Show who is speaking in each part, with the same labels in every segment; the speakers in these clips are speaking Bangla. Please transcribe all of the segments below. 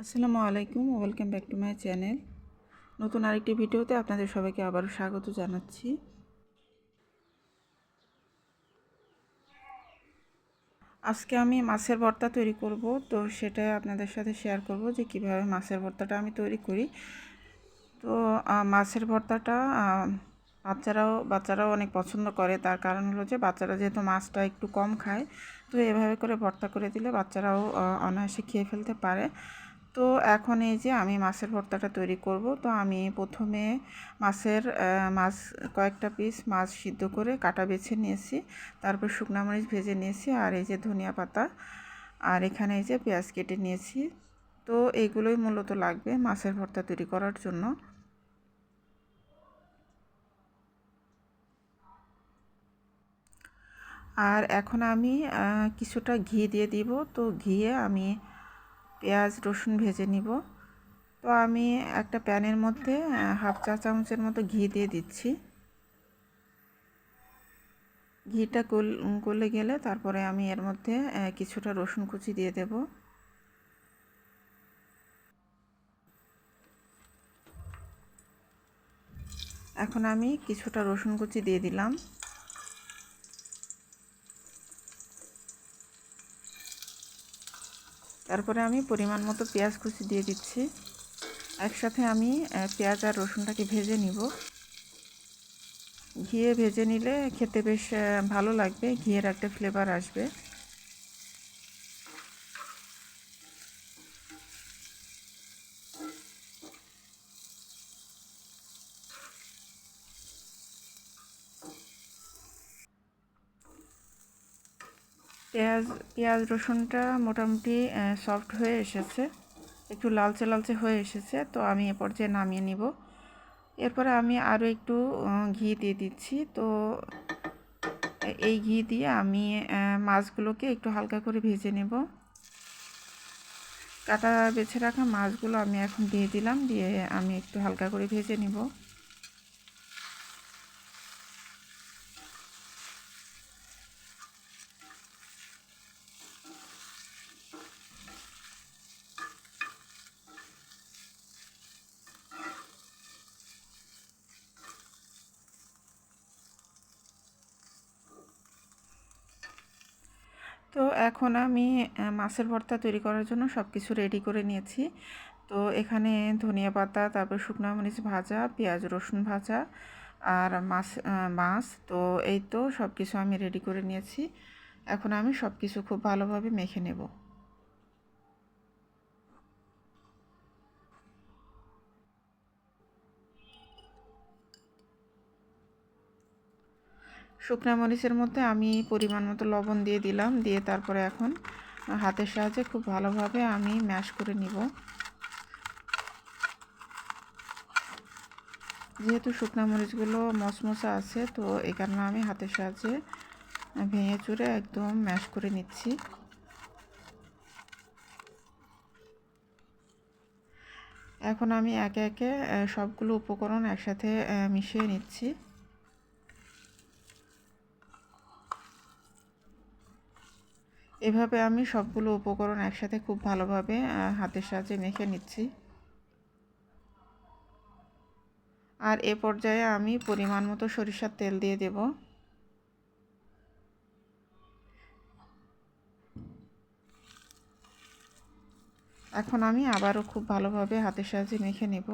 Speaker 1: আসসালামু আলাইকুম, welcome back to my channel. নতুন আরেকটি ভিডিওতে আপনাদের সবাইকে আবারও স্বাগত জানাচ্ছি। আজকে আমি মাছের ভর্তা তৈরি করব, তো সেটা আপনাদের সাথে শেয়ার করব যে কিভাবে মাছের ভর্তাটা আমি তৈরি করি। তো মাছের ভর্তাটা বাচ্চারাও অনেক পছন্দ করে। তার কারণ হলো যে বাচ্চারা যেহেতু মাছটা একটু কম খায়, তো এভাবে করে ভর্তা করে দিলে বাচ্চারাও অনায়াসে খেয়ে ফেলতে পারে। তো এখন এই যে আমি মাছের ভর্তাটা তৈরি করব। তো আমি প্রথমে মাছ কয়েকটা পিস মাছ সিদ্ধ করে কাটা বেছে নিয়েছি, তারপর শুকনো মরিচ ভেজে নিয়েছি, আর এই যে ধনিয়া পাতা, আর এখানে এই যে পেঁয়াজ কেটে নিয়েছি। তো এইগুলোই মূলত লাগবে মাছের ভর্তা তৈরি করার জন্য। আর এখন আমি কিছুটা ঘি দিয়ে দিব। তো ঘিয়ে আমি পেঁয়াজ রসুন ভেজে নিব। তো আমি একটা প্যানের মধ্যে হাফ চা চামচের মতো ঘি দিয়ে দিচ্ছি। ঘিটা গলে গেলে তারপরে আমি এর মধ্যে কিছুটা রসুন কুচি দিয়ে দেব। এখন আমি কিছুটা রসুন কুচি দিয়ে দিলাম। তারপরে আমি পরিমাণ মতো পেঁয়াজ কুচি দিয়ে দিচ্ছি। একসাথে আমি পেঁয়াজ আর রসুনটাকে ভেজে নিব। ঘিয়ে ভেজে নিলে খেতে বেশ ভালো লাগবে, ঘিয়ের একটা ফ্লেভার আসবে। পেঁয়াজ রসুনটা মোটামুটি সফট হয়ে এসেছে, একটু লালচে লালচে হয়ে এসেছে। তো আমি এ পর্যায়ে নামিয়ে নিব। এরপরে আমি আরও একটু ঘি দিয়ে দিচ্ছি। তো এই ঘি দিয়ে আমি মাছগুলোকে একটু হালকা করে ভেজে নেব। কাটা বেছে রাখা মাছগুলো আমি এখন দিয়ে দিলাম, দিয়ে আমি একটু হালকা করে ভেজে নিব। তো এখন আমি মাছের ভর্তা তৈরি করার জন্য সব কিছু রেডি করে নিয়েছি। তো এখানে ধনিয়া পাতা, তারপর শুকনো মরিচ ভাজা, পেঁয়াজ রসুন ভাজা, আর মাছ। তো এই তো সব কিছু আমি রেডি করে নিয়েছি। এখন আমি সব কিছু খুব ভালোভাবে মেখে নেব। শুকনো মরিচের মধ্যে আমি পরিমাণ মতো লবণ দিয়ে দিলাম, দিয়ে তারপরে এখন হাতের সাহায্যে খুব ভালোভাবে আমি ম্যাশ করে নিব। যেহেতু শুকনো মরিচগুলো মচমচা আছে, তো এই কারণে আমি হাতের সাহায্যে ভেঙে চুরে একদম ম্যাশ করে নিচ্ছি। এখন আমি একে একে সবগুলো উপকরণ একসাথে মিশিয়ে নিচ্ছি। এভাবে আমি সবগুলো উপকরণ একসাথে খুব ভালোভাবে হাতের সাহায্যে মেখে নিচ্ছি। আর এ পর্যায়ে আমি পরিমাণ মতো সরিষার তেল দিয়ে দেব। এখন আমি আবারও খুব ভালোভাবে হাতের সাহায্যে মেখে নেব।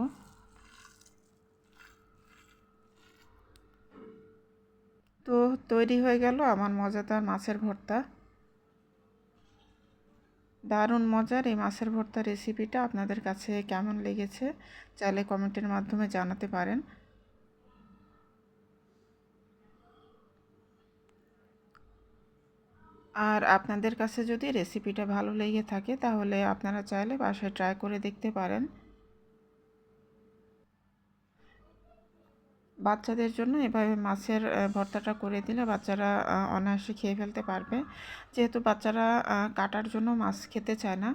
Speaker 1: তো তৈরি হয়ে গেল আমার মজাদার মাছের ভর্তা। দারুণ মজার এই মাছের ভর্তা রেসিপিটা আপনাদের কাছে কেমন লেগেছে চাইলে কমেন্টের মাধ্যমে জানাতে পারেন। আর আপনাদের কাছে যদি রেসিপিটা ভালো লেগে থাকে তাহলে আপনারা চাইলে বাসায় ট্রাই করে দেখতে পারেন। বাচ্চাদের জন্য এভাবে মাছের ভর্তাটা করে দিলে বাচ্চারা অনায়াসে খেয়ে ফেলতে পারবে। যেহেতু বাচ্চারা কাটার জন্য মাছ খেতে চায় না,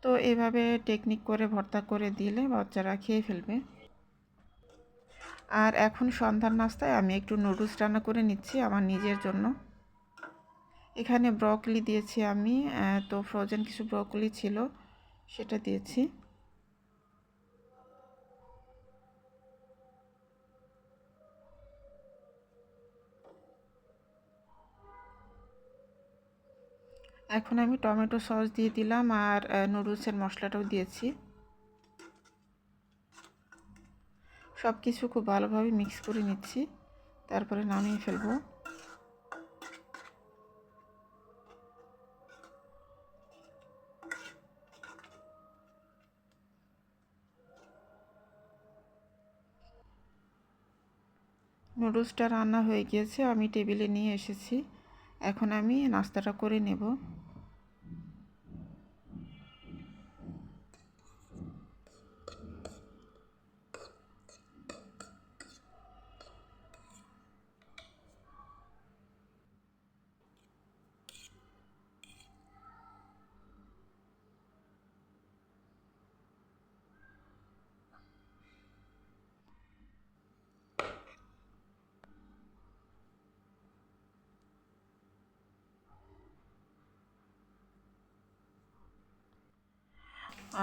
Speaker 1: তো এভাবে টেকনিক করে ভর্তা করে দিলে বাচ্চারা খেয়ে ফেলবে। আর এখন সন্ধ্যার নাস্তায় আমি একটু নুডলস রান্না করে নিচ্ছি আমার নিজের জন্য। এখানে ব্রকলি দিয়েছি আমি, তো ফ্রোজেন কিছু ব্রকলি ছিল সেটা দিয়েছি। এখন আমি টমেটো সস দিয়ে দিলাম আর নুডলসের মশলাটাও দিয়েছি। সব কিছু খুব ভালোভাবে মিক্স করে নিচ্ছি, তারপরে নামিয়ে ফেলবো। নুডলসটা রান্না হয়ে গিয়েছে, আমি টেবিলে নিয়ে এসেছি। এখন আমি নাস্তাটা করে নেব।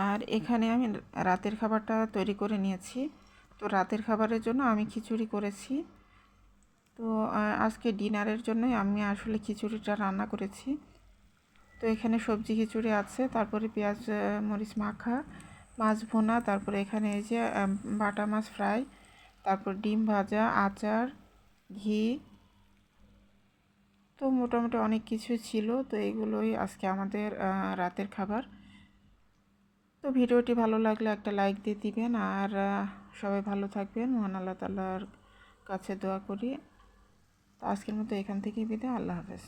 Speaker 1: আর এখানে আমি রাতের খাবারটা তৈরি করে নিয়েছি। তো রাতের খাবারের জন্য আমি খিচুড়ি করেছি। তো আজকে ডিনারের জন্যই আমি আসলে খিচুড়িটা রান্না করেছি। তো এখানে সবজি খিচুড়ি আছে, তারপরে পেঁয়াজ মরিচ মাখা, মাছ ভুনা, তারপরে এখানে এই যে বাটা মাছ ফ্রাই, তারপর ডিম ভাজা, আচার, ঘি। তো মোটামুটি অনেক কিছু ছিল। তো এগুলোই আজকে আমাদের রাতের খাবার। তো ভিডিওটি ভালো লাগলে একটা লাইক দিয়ে দিবেন, আর সবাই ভালো থাকবেন। মহান আল্লাহ তাআলার কাছে দোয়া করি। তো আজকের মতো এখান থেকেই বিদায়। আল্লাহ হাফেজ।